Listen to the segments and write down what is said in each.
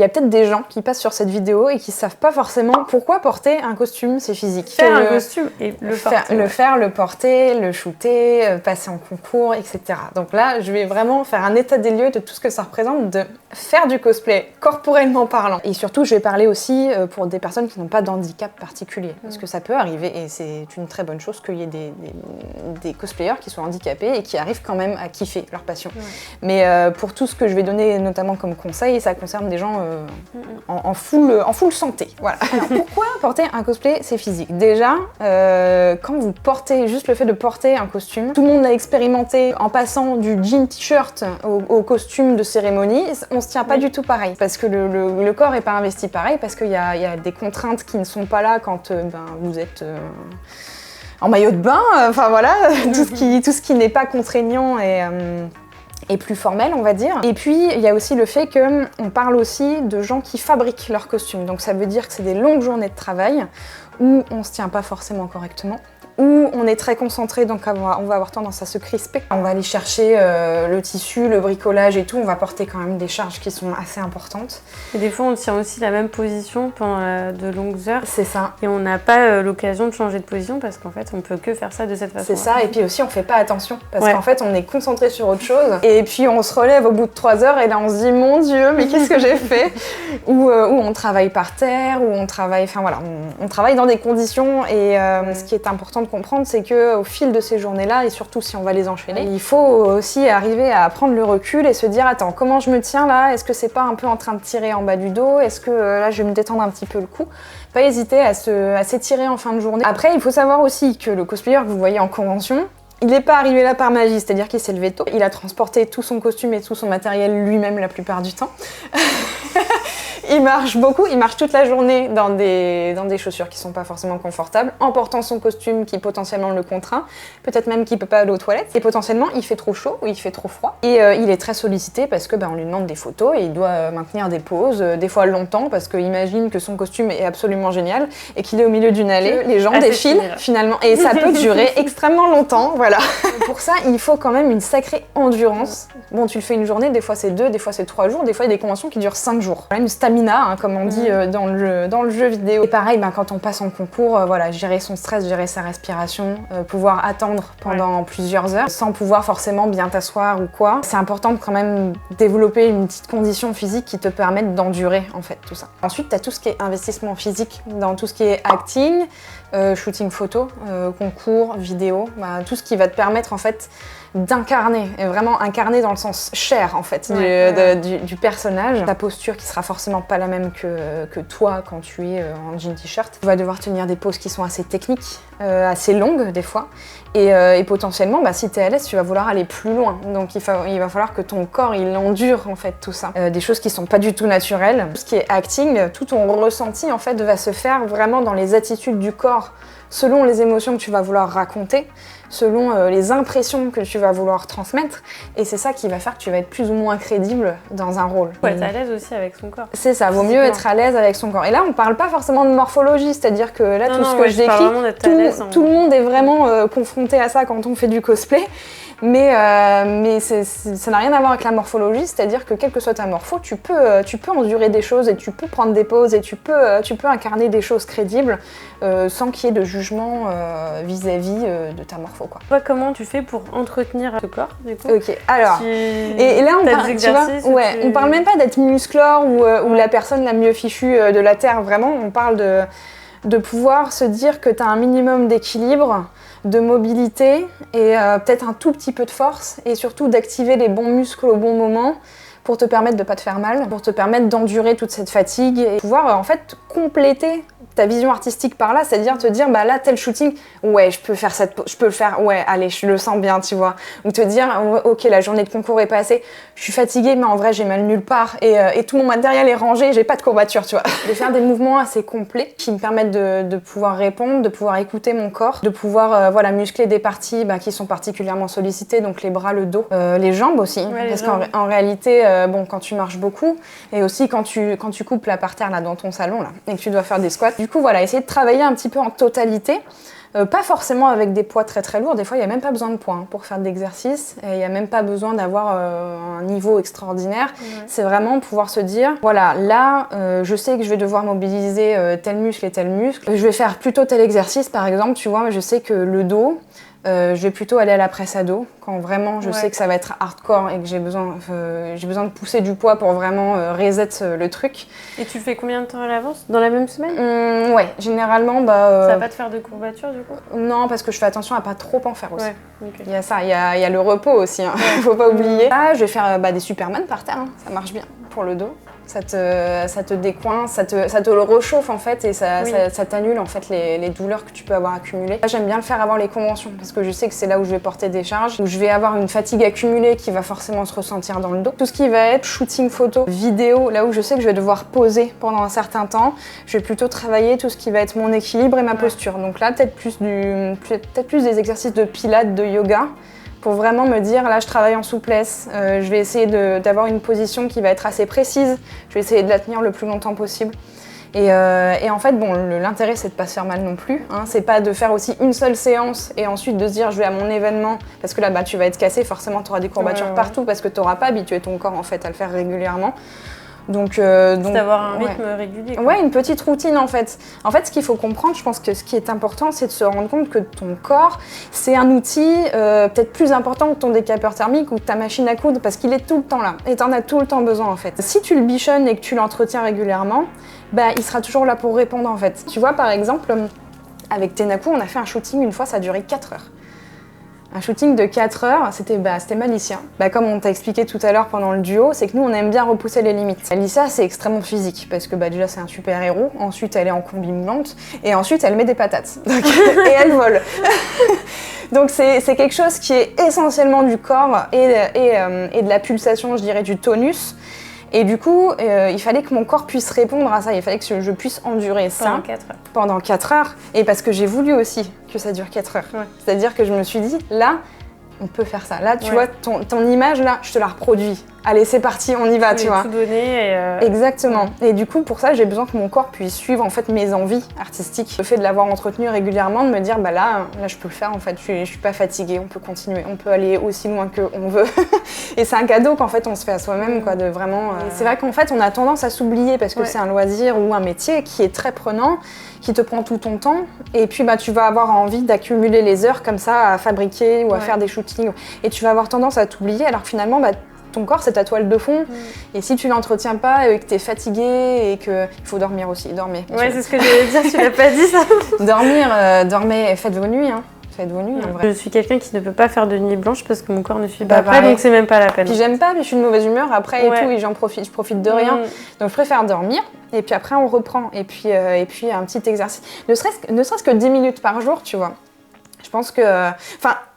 Il y a peut-être des gens qui passent sur cette vidéo et qui savent pas forcément pourquoi porter un costume, c'est physique. Faire un costume et le porter. Le porter, le shooter, passer en concours, etc. Donc là, je vais vraiment faire un état des lieux de tout ce que ça représente de faire du cosplay, corporellement parlant. Et surtout, je vais parler aussi pour des personnes qui n'ont pas d'handicap particulier. Parce que ça peut arriver, et c'est une très bonne chose qu'il y ait des cosplayers qui soient handicapés et qui arrivent quand même à kiffer leur passion. Mais pour tout ce que je vais donner, notamment comme conseil, ça concerne des gens en full santé. Voilà. Alors, pourquoi porter un cosplay, c'est physique? Déjà, quand vous portez, juste le fait de porter un costume, tout le monde l'a expérimenté en passant du jean t-shirt au costume de cérémonie, on se tient pas du tout pareil. Parce que le corps est pas investi pareil, parce qu'il y a des contraintes qui ne sont pas là quand vous êtes en maillot de bain, enfin voilà, tout ce qui n'est pas contraignant et plus formel, on va dire. Et puis, il y a aussi le fait qu'on parle aussi de gens qui fabriquent leurs costumes. Donc ça veut dire que c'est des longues journées de travail où on se tient pas forcément correctement, où on est très concentré, donc on va avoir tendance à se crisper. On va aller chercher le tissu, le bricolage et tout, on va porter quand même des charges qui sont assez importantes. Et des fois, on tient aussi la même position pendant de longues heures. C'est ça. Et on n'a pas l'occasion de changer de position parce qu'en fait, on peut que faire ça de cette façon. C'est ça, et puis aussi, on fait pas attention parce qu'en fait, on est concentré sur autre chose. Et puis, on se relève au bout de 3 heures et là, on se dit, mon Dieu, mais qu'est-ce que j'ai fait? Ou on travaille par terre, ou on travaille, enfin voilà, on travaille dans des conditions et ce qui est important de comprendre, c'est qu'au fil de ces journées-là, et surtout si on va les enchaîner, il faut aussi arriver à prendre le recul et se dire, attends, comment je me tiens là? Est-ce que c'est pas un peu en train de tirer en bas du dos? Est-ce que là, je vais me détendre un petit peu le cou? Pas hésiter à s'étirer en fin de journée. Après, il faut savoir aussi que le cosplayer que vous voyez en convention, il n'est pas arrivé là par magie, c'est-à-dire qu'il s'est levé tôt. Il a transporté tout son costume et tout son matériel lui-même la plupart du temps. Il marche beaucoup, il marche toute la journée dans des chaussures qui sont pas forcément confortables, en portant son costume qui potentiellement le contraint, peut-être même qu'il peut pas aller aux toilettes, et potentiellement il fait trop chaud ou il fait trop froid. Et il est très sollicité parce que on lui demande des photos et il doit maintenir des poses, des fois longtemps, parce qu'il imagine que son costume est absolument génial et qu'il est au milieu d'une allée, les gens défilent finalement, et ça peut durer extrêmement longtemps, voilà. Pour ça, il faut quand même une sacrée endurance. Bon, tu le fais une journée, des fois c'est 2, des fois c'est 3 jours, des fois il y a des conventions qui durent 5 jours. Une stamina, comme on dit dans le jeu vidéo. Et pareil, quand on passe en concours, gérer son stress, gérer sa respiration, pouvoir attendre pendant plusieurs heures sans pouvoir forcément bien t'asseoir ou quoi. C'est important de quand même développer une petite condition physique qui te permette d'endurer en fait tout ça. Ensuite, tu as tout ce qui est investissement physique dans tout ce qui est acting, shooting photo, concours, vidéo, tout ce qui va te permettre en fait d'incarner, et vraiment incarner dans le sens chair en fait du personnage. Ta posture qui sera forcément pas la même que toi quand tu es en jean t-shirt. Tu vas devoir tenir des poses qui sont assez techniques, assez longues des fois, et potentiellement si tu es à l'aise tu vas vouloir aller plus loin. Donc il va falloir que ton corps il endure en fait tout ça. Des choses qui sont pas du tout naturelles. Tout ce qui est acting, tout ton ressenti en fait va se faire vraiment dans les attitudes du corps, selon les émotions que tu vas vouloir raconter, selon les impressions que tu vas vouloir transmettre, et c'est ça qui va faire que tu vas être plus ou moins crédible dans un rôle. Faut être à l'aise aussi avec son corps. C'est ça, vaut mieux être à l'aise avec son corps. Et là, on parle pas forcément de morphologie, c'est-à-dire que là, tout ce que je décris, tout le monde est vraiment confronté à ça quand on fait du cosplay. Mais ça n'a rien à voir avec la morphologie, c'est-à-dire que quelle que soit ta morpho, tu peux endurer des choses et tu peux prendre des poses et tu peux incarner des choses crédibles sans qu'il y ait de jugement vis-à-vis de ta morpho, quoi. Toi, comment tu fais pour entretenir ce corre, du coup? Ok, alors, et là on parle même pas d'être musclore ou la personne la mieux fichue de la Terre, vraiment, on parle de pouvoir se dire que tu as un minimum d'équilibre, de mobilité et peut-être un tout petit peu de force, et surtout d'activer les bons muscles au bon moment pour te permettre de pas te faire mal, pour te permettre d'endurer toute cette fatigue et pouvoir en fait compléter ta vision artistique par là, c'est-à-dire te dire là tel shooting, ouais je peux faire je peux le faire, ouais allez je le sens bien, tu vois, ou te dire ok la journée de concours est passée, je suis fatiguée mais en vrai j'ai mal nulle part et tout mon matériel est rangé, j'ai pas de courbature, tu vois. De faire des mouvements assez complets qui me permettent de pouvoir répondre, de pouvoir écouter mon corps, de pouvoir muscler des parties qui sont particulièrement sollicitées, donc les bras, le dos, les jambes aussi, parce qu'en réalité quand tu marches beaucoup et aussi quand tu coupes la parterre là dans ton salon là et que tu dois faire des squats, du coup essayer de travailler un petit peu en totalité Pas forcément avec des poids très très lourds, des fois il n'y a même pas besoin de poids pour faire de l'exercice, il n'y a même pas besoin d'avoir un niveau extraordinaire, c'est vraiment pouvoir se dire, voilà, là je sais que je vais devoir mobiliser tel muscle et tel muscle, je vais faire plutôt tel exercice par exemple, tu vois, je sais que le dos, je vais plutôt aller à la presse à dos quand vraiment je sais que ça va être hardcore et que j'ai besoin de pousser du poids pour vraiment reset le truc. Et tu fais combien de temps à l'avance? Dans la même semaine? Ouais, généralement ça va pas te faire de courbatures du coup? Non, parce que je fais attention à pas trop en faire aussi. Ouais, okay. Il y a ça, il y a le repos aussi, faut pas oublier. Là, je vais faire des Superman par terre, ça marche bien pour le dos. Ça te décoince, ça te le réchauffe en fait et ça t'annule en fait les douleurs que tu peux avoir accumulées. Là, j'aime bien le faire avant les conventions parce que je sais que c'est là où je vais porter des charges, où je vais avoir une fatigue accumulée qui va forcément se ressentir dans le dos. Tout ce qui va être shooting photo, vidéo, là où je sais que je vais devoir poser pendant un certain temps, je vais plutôt travailler tout ce qui va être mon équilibre et ma posture. Donc là, peut-être plus des exercices de pilates, de yoga, pour vraiment me dire, là je travaille en souplesse, je vais essayer d'avoir une position qui va être assez précise, je vais essayer de la tenir le plus longtemps possible. Et en fait, bon, l'intérêt c'est de pas se faire mal non plus, c'est pas de faire aussi une seule séance et ensuite de se dire je vais à mon événement, parce que là tu vas être cassé, forcément tu auras des courbatures partout parce que tu n'auras pas habitué ton corps en fait à le faire régulièrement. Donc d'avoir un rythme régulier. Quoi. Ouais, une petite routine en fait. En fait, ce qu'il faut comprendre, je pense que ce qui est important, c'est de se rendre compte que ton corps, c'est un outil peut-être plus important que ton décapeur thermique ou que ta machine à coudre, parce qu'il est tout le temps là et t'en as tout le temps besoin en fait. Si tu le bichonnes et que tu l'entretiens régulièrement, il sera toujours là pour répondre en fait. Tu vois, par exemple, avec Tenaku, on a fait un shooting une fois, ça a duré 4 heures. Un shooting de 4 heures, c'était Malicia. Comme on t'a expliqué tout à l'heure pendant le duo, c'est que nous on aime bien repousser les limites. Alicia c'est extrêmement physique parce que déjà c'est un super héros, ensuite elle est en combi moulante et ensuite elle met des patates et elle vole. Donc c'est quelque chose qui est essentiellement du corps et de la pulsation, je dirais du tonus. Et du coup, il fallait que mon corps puisse répondre à ça, il fallait que je puisse endurer ça pendant 4 heures. Et parce que j'ai voulu aussi que ça dure 4 heures. Ouais. C'est-à-dire que je me suis dit, là, on peut faire ça. Là, tu vois, ton image, là, je te la reproduis. Allez, c'est parti, on y va, tu vois. Tout donner Exactement. Et du coup, pour ça, j'ai besoin que mon corps puisse suivre en fait mes envies artistiques. Le fait de l'avoir entretenu régulièrement, de me dire, là, je peux le faire en fait. Je suis pas fatiguée, on peut continuer, on peut aller aussi loin qu'on veut. Et c'est un cadeau qu'en fait on se fait à soi-même, quoi, de vraiment. C'est vrai qu'en fait, on a tendance à s'oublier parce que c'est un loisir ou un métier qui est très prenant, qui te prend tout ton temps. Et puis, tu vas avoir envie d'accumuler les heures comme ça à fabriquer ou à faire des shootings. Et tu vas avoir tendance à t'oublier, alors que finalement, ton corps, c'est ta toile de fond. Et si tu l'entretiens pas et que tu es fatigué et qu'il faut dormir aussi, dormez. Ouais, c'est ce que j'allais dire, tu l'as pas dit ça. Dormez, faites vos nuits. Faites vos nuits, en vrai. Je suis quelqu'un qui ne peut pas faire de nuit blanche parce que mon corps ne suit pas prêt, donc c'est même pas la peine. Puis j'aime pas, puis je suis de mauvaise humeur après et tout, et je profite de rien. Donc je préfère dormir, et puis après on reprend. Et puis un petit exercice. Ne serait-ce que 10 minutes par jour, tu vois. Je pense que...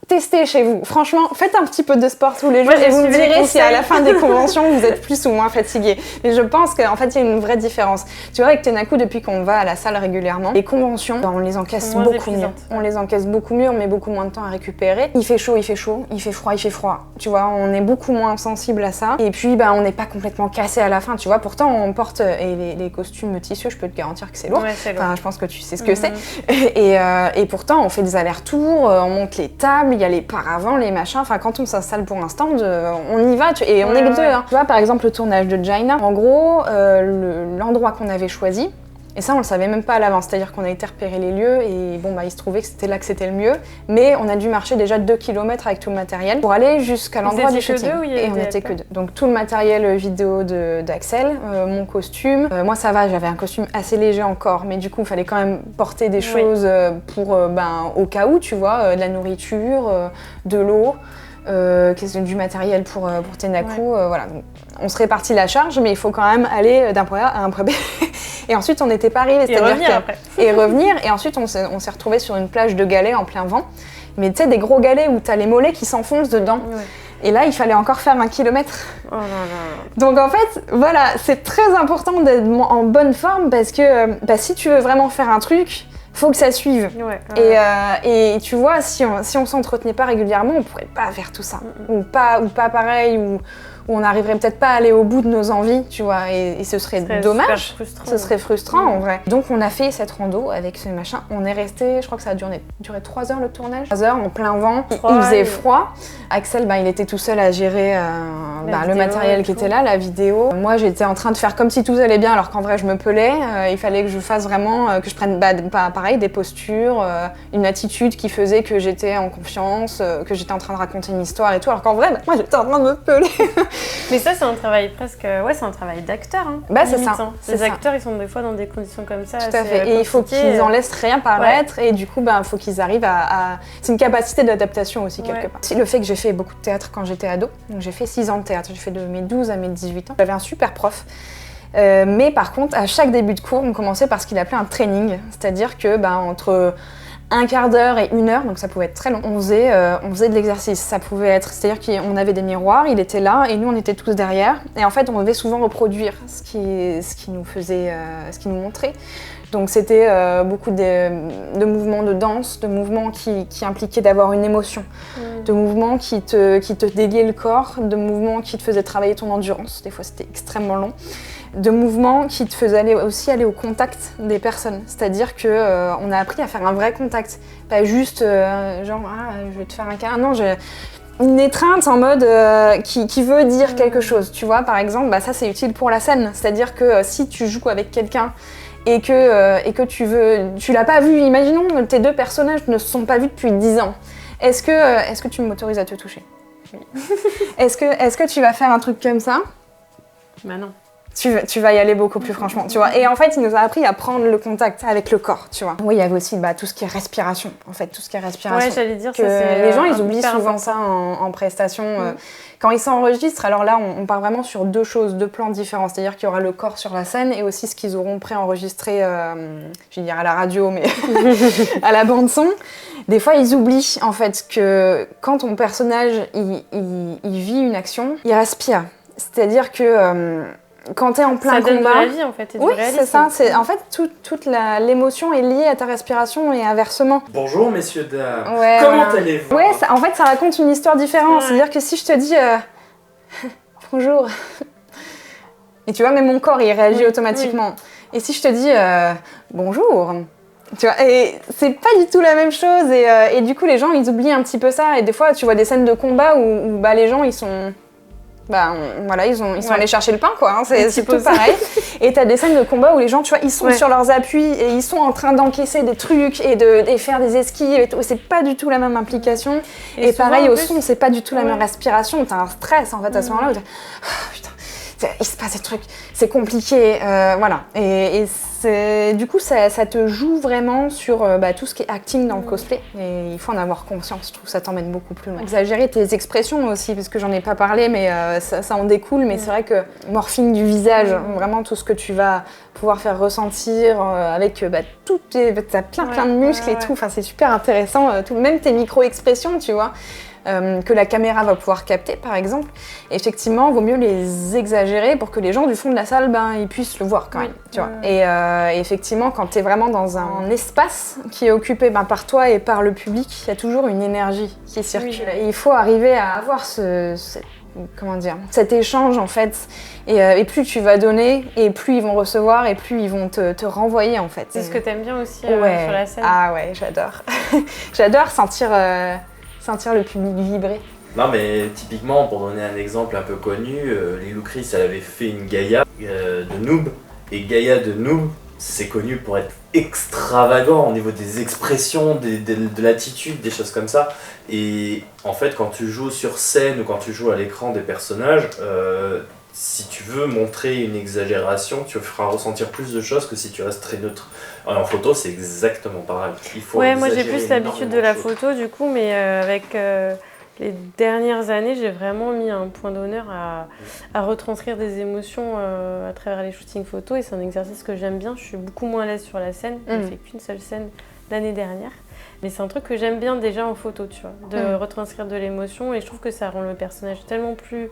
Testez chez vous. Franchement, faites un petit peu de sport tous les jours et vous me direz si à la fin des conventions, vous êtes plus ou moins fatigué. Mais je pense qu'en fait, il y a une vraie différence. Tu vois, avec Tenaku, depuis qu'on va à la salle régulièrement, les conventions, on les encaisse beaucoup mieux. On les encaisse beaucoup mieux, on met beaucoup moins de temps à récupérer. Il fait chaud, il fait froid, il fait froid. Tu vois, on est beaucoup moins sensible à ça. Et puis, on n'est pas complètement cassé à la fin, tu vois. Pourtant, on porte les costumes tissus, je peux te garantir que c'est lourd. Je pense que tu sais ce que c'est. Et pourtant, on fait des allers-retours, on monte les tables, il y a les paravents, les machins. Quand on s'installe pour un stand, on y va et on est que deux. Tu vois, par exemple, le tournage de Jaina, en gros, l'endroit qu'on avait choisi, et ça, on le savait même pas à l'avance, c'est-à-dire qu'on a été repérer les lieux et il se trouvait que c'était là que c'était le mieux, mais on a dû marcher déjà 2 km avec tout le matériel pour aller jusqu'à l'endroit du shooting. Et on n'était que deux. Donc tout le matériel vidéo d'Axel, mon costume. Moi ça va, j'avais un costume assez léger encore, mais du coup il fallait quand même porter des choses pour au cas où, tu vois, de la nourriture, de l'eau. Du matériel pour Tenaku, voilà. Donc, on se répartit la charge, mais il faut quand même aller d'un point A à un point B. Et ensuite, on n'était pas arrivés. Et revenir après. Et revenir. Et ensuite, on s'est retrouvés sur une plage de galets en plein vent. Mais tu sais, des gros galets où tu as les mollets qui s'enfoncent dedans. Ouais. Et là, il fallait encore faire 1 kilomètre. Oh là là. Donc en fait, voilà, c'est très important d'être en bonne forme parce que si tu veux vraiment faire un truc, faut que ça suive. Et tu vois, si on s'entretenait pas régulièrement, on pourrait pas faire tout ça. Ou pas pareil, où on n'arriverait peut-être pas à aller au bout de nos envies, tu vois, et ce serait dommage. Ce serait frustrant en vrai. Donc on a fait cette rando avec ce machin. On est resté, je crois que ça a duré 3 heures le tournage. 3 heures en plein vent, il faisait froid. Axel, il était tout seul à gérer le matériel qui était là, la vidéo. Moi j'étais en train de faire comme si tout allait bien alors qu'en vrai je me pelais. Il fallait que je fasse vraiment, que je prenne pareil des postures, une attitude qui faisait que j'étais en confiance, que j'étais en train de raconter une histoire et tout, alors qu'en vrai, moi j'étais en train de me peler. Mais ça, c'est un travail presque. Ouais, c'est un travail d'acteur. Hein, c'est ça. Les acteurs, ils sont des fois dans des conditions comme ça. Tout à fait. Et il faut qu'ils en laissent rien paraître, et du coup, il faut qu'ils arrivent à. C'est une capacité d'adaptation aussi, quelque part. Le fait que j'ai fait beaucoup de théâtre quand j'étais ado, donc j'ai fait 6 ans de théâtre, j'ai fait de mes 12 à mes 18 ans. J'avais un super prof. Mais par contre, à chaque début de cours, on commençait par ce qu'il appelait un training, c'est-à-dire que entre un quart d'heure et 1 heure, donc ça pouvait être très long, on faisait de l'exercice. Ça pouvait être, c'est-à-dire qu'on avait des miroirs, il était là et nous on était tous derrière. Et en fait, on devait souvent reproduire ce qui nous montrait. Donc c'était beaucoup de mouvements de danse, de mouvements qui impliquaient d'avoir une émotion, de mouvements qui te déliaient le corps, de mouvements qui te faisaient travailler ton endurance. Des fois, c'était extrêmement long. De mouvements qui te faisaient aussi aller au contact des personnes. C'est-à-dire qu'on a appris à faire un vrai contact. Pas juste je vais te faire un câlin. Non, j'ai une étreinte en mode qui veut dire quelque chose. Tu vois, par exemple, ça c'est utile pour la scène. C'est-à-dire que si tu joues avec quelqu'un et que tu l'as pas vu, imaginons que tes 2 personnages ne se sont pas vus depuis 10 ans. Est-ce que tu m'autorises à te toucher? Oui. Est-ce que tu vas faire un truc comme ça? Bah non. Tu vas y aller beaucoup plus franchement, tu vois. Et en fait, il nous a appris à prendre le contact avec le corps, tu vois. Oui, il y avait aussi tout ce qui est respiration, en fait, tout ce qui est respiration. Ouais, j'allais dire que ça, c'est les gens, ils oublient souvent ça en prestation. Quand ils s'enregistrent, alors là, on part vraiment sur 2 choses, 2 plans différents. C'est-à-dire qu'il y aura le corps sur la scène et aussi ce qu'ils auront préenregistré, je vais dire à la radio, mais à la bande-son. Des fois, ils oublient, en fait, que quand ton personnage, il vit une action, il respire. C'est-à-dire que... quand t'es en plein combat... Ça donne de la vie, en fait, et du réalisme. C'est ça. En fait, toute l'émotion est liée à ta respiration et inversement. Bonjour, messieurs, dames. Ouais, comment allez-vous? Ouais, en fait, ça raconte une histoire différente. Ouais. C'est-à-dire que si je te dis... bonjour... Et tu vois, même mon corps, il réagit automatiquement. Oui. Et si je te dis... bonjour... Tu vois, et c'est pas du tout la même chose. Et du coup, les gens, ils oublient un petit peu ça. Et des fois, tu vois des scènes de combat où les gens, ils sont... ils sont allés chercher le pain, quoi. Hein. C'est tout pareil. Et t'as des scènes de combat où les gens, tu vois, ils sont sur leurs appuis et ils sont en train d'encaisser des trucs et faire des esquives et tout. C'est pas du tout la même implication. Et pareil, au son, c'est pas du tout la même respiration. T'as un stress, en fait, à ce moment-là où t'es... Oh, putain, il se passe des trucs, c'est compliqué, voilà. Et du coup, ça te joue vraiment sur tout ce qui est acting dans le cosplay. Et il faut en avoir conscience, je trouve que ça t'emmène beaucoup plus loin. Exagérer tes expressions aussi, parce que j'en ai pas parlé, mais ça en découle. Mais c'est vrai que morphing du visage, vraiment tout ce que tu vas pouvoir faire ressentir avec t'as plein de muscles et tout. Enfin, c'est super intéressant, même tes micro-expressions, tu vois. Que la caméra va pouvoir capter, par exemple. Et effectivement, il vaut mieux les exagérer pour que les gens du fond de la salle, ils puissent le voir quand même. Tu vois. Et effectivement, quand tu es vraiment dans un espace qui est occupé par toi et par le public, il y a toujours une énergie qui circule. Et il faut arriver à avoir cet échange, en fait. Et plus tu vas donner, et plus ils vont recevoir, et plus ils vont te renvoyer, en fait. C'est ce que tu aimes bien aussi sur la scène. Ah ouais, j'adore. J'adore sentir le public vibrer. Non, mais typiquement, pour donner un exemple un peu connu, Lilou Chris, elle avait fait une Gaïa de noob. Et Gaïa de noob, c'est connu pour être extravagant au niveau des expressions, de l'attitude, des choses comme ça. Et en fait, quand tu joues sur scène ou quand tu joues à l'écran des personnages, si tu veux montrer une exagération, tu feras ressentir plus de choses que si tu restes très neutre. En photo, c'est exactement pareil. Il faut moi j'ai plus l'habitude de la photo du coup, mais avec les dernières années, j'ai vraiment mis un point d'honneur à retranscrire des émotions à travers les shootings photos, et c'est un exercice que j'aime bien. Je suis beaucoup moins à l'aise sur la scène, j'ai fait qu'une seule scène l'année dernière. Mais c'est un truc que j'aime bien déjà en photo, tu vois, de retranscrire de l'émotion, et je trouve que ça rend le personnage tellement plus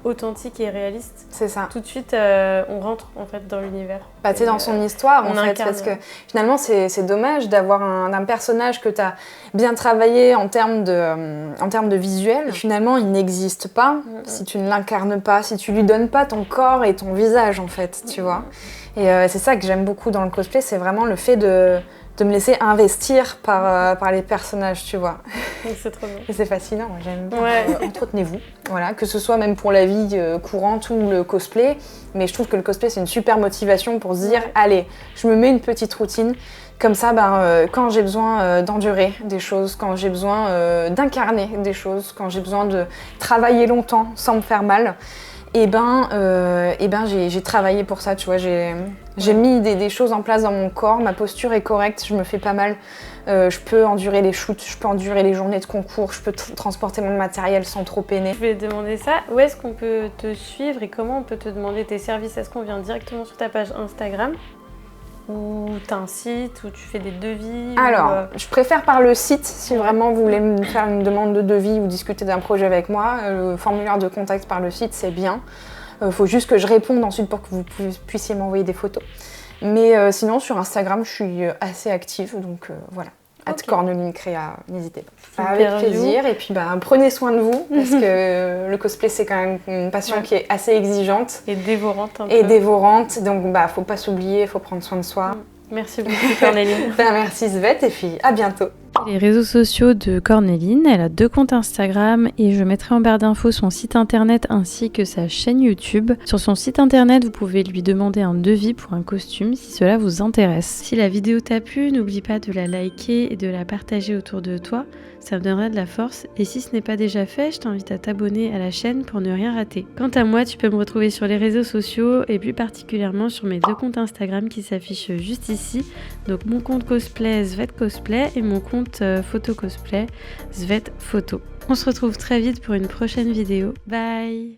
authentique et réaliste. C'est ça. Tout de suite, on rentre en fait dans l'univers. Bah, tu sais, dans son histoire, en fait, incarne. parce que finalement, c'est dommage d'avoir un personnage que tu as bien travaillé en termes de visuel. Et finalement, il n'existe pas si tu ne l'incarnes pas, si tu lui donnes pas ton corps et ton visage, en fait, tu vois. Et c'est ça que j'aime beaucoup dans le cosplay, c'est vraiment le fait de me laisser investir par les personnages, tu vois. C'est trop bien. Et c'est fascinant, j'aime bien. Ouais. Entretenez-vous, voilà, que ce soit même pour la vie courante ou le cosplay. Mais je trouve que le cosplay, c'est une super motivation pour se dire, allez, je me mets une petite routine. Comme ça, quand j'ai besoin d'endurer des choses, quand j'ai besoin d'incarner des choses, quand j'ai besoin de travailler longtemps sans me faire mal, j'ai travaillé pour ça, tu vois, j'ai mis des choses en place dans mon corps, ma posture est correcte, je me fais pas mal, je peux endurer les shoots, je peux endurer les journées de concours, je peux transporter mon matériel sans trop peiner. Je vais te demander ça, où est-ce qu'on peut te suivre et comment on peut te demander tes services? Est-ce qu'on vient directement sur ta page Instagram? Ou t'as un site où tu fais des devis? Alors, je préfère par le site, si vraiment vous voulez me faire une demande de devis ou discuter d'un projet avec moi. Le formulaire de contact par le site, c'est bien. Faut juste que je réponde ensuite pour que vous puissiez m'envoyer des photos. Mais sinon, sur Instagram, je suis assez active, donc voilà. @cornelincrea, n'hésitez pas. Avec plaisir, et puis prenez soin de vous, parce que le cosplay, c'est quand même une passion qui est assez exigeante. Et dévorante un peu. Et dévorante, donc faut pas s'oublier, faut prendre soin de soi. Merci beaucoup Cornéline. Merci Svette, et puis à bientôt. Les réseaux sociaux de Cornéline, elle a 2 comptes Instagram et je mettrai en barre d'infos son site internet ainsi que sa chaîne YouTube. Sur son site internet, vous pouvez lui demander un devis pour un costume si cela vous intéresse. Si la vidéo t'a plu, n'oublie pas de la liker et de la partager autour de toi, ça me donnerait de la force. Et si ce n'est pas déjà fait, je t'invite à t'abonner à la chaîne pour ne rien rater. Quant à moi, tu peux me retrouver sur les réseaux sociaux et plus particulièrement sur mes 2 comptes Instagram qui s'affichent juste ici. Donc mon compte cosplay Svette Cosplay et mon compte photo cosplay Svette Photo. On se retrouve très vite pour une prochaine vidéo. Bye!